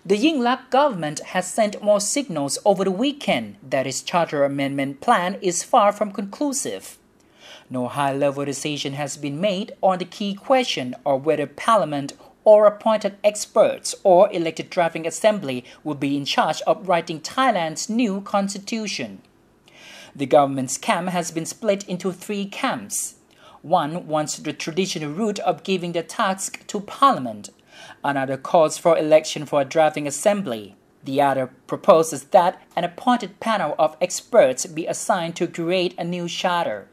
The Yingluck government has sent more signals over the weekend that its charter amendment plan is far from conclusive. No high-level decision has been made on the key question of whether Parliament or appointed experts or elected drafting assembly will be in charge of writing Thailand's new constitution. The government's camp has been split into three camps. One wants the traditional route of giving the task to Parliament. Another calls for election for a drafting assembly. The other proposes that an appointed panel of experts be assigned to create a new charter.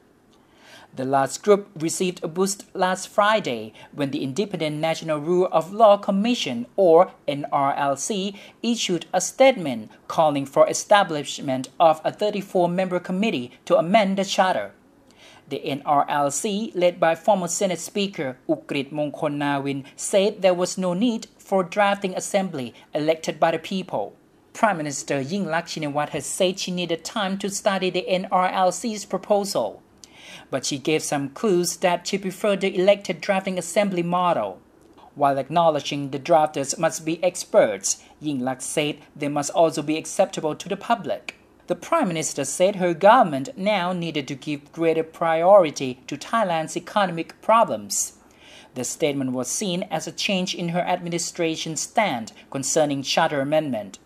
The last group received a boost last Friday when the Independent National Rule of Law Commission, or NRLC, issued a statement calling for establishment of a 34-member committee to amend the charter. The NRLC, led by former Senate Speaker Ukrit Mongkol-Nawin, said there was no need for a drafting assembly elected by the people. Prime Minister Yingluck Shinawatra has said she needed time to study the NRLC's proposal, but she gave some clues that she preferred the elected drafting assembly model. While acknowledging the drafters must be experts, Yingluck said they must also be acceptable to the public. The Prime Minister said her government now needed to give greater priority to Thailand's economic problems. The statement was seen as a change in her administration's stand concerning charter amendment.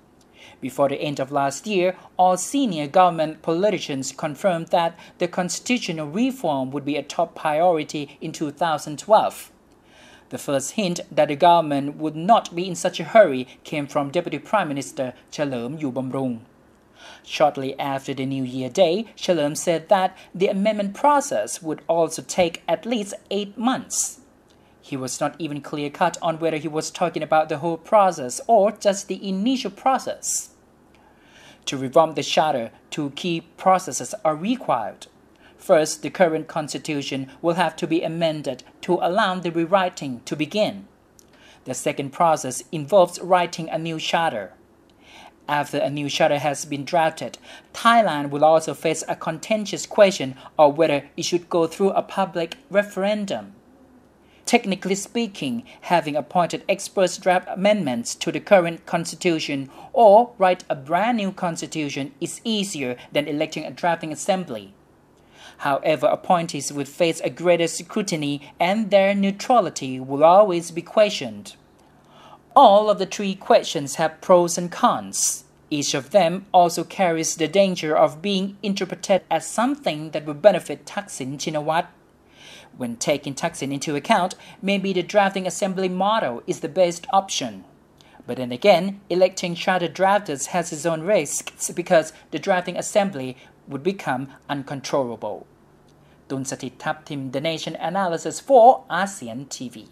Before the end of last year, all senior government politicians confirmed that the constitutional reform would be a top priority in 2012. The first hint that the government would not be in such a hurry came from Deputy Prime Minister Chalerm Yubamrung. Shortly after the New Year Day, Chalerm said that the amendment process would also take at least 8 months. He was not even clear-cut on whether he was talking about the whole process or just the initial process. To reform the charter, 2 key processes are required. First, the current constitution will have to be amended to allow the rewriting to begin. The second process involves writing a new charter. After a new charter has been drafted, Thailand will also face a contentious question of whether it should go through a public referendum. Technically speaking, having appointed experts draft amendments to the current constitution or write a brand new constitution is easier than electing a drafting assembly. However, appointees would face a greater scrutiny and their neutrality will always be questioned. All of the 3 questions have pros and cons. Each of them also carries the danger of being interpreted as something that will benefit Thaksin Shinawatra. When taking Thaksin into account, maybe the drafting assembly model is the best option. But then again, electing charter drafters has its own risks because the drafting assembly would become uncontrollable. Tun Sathit Thaptim, The Nation Analysis for ASEAN TV.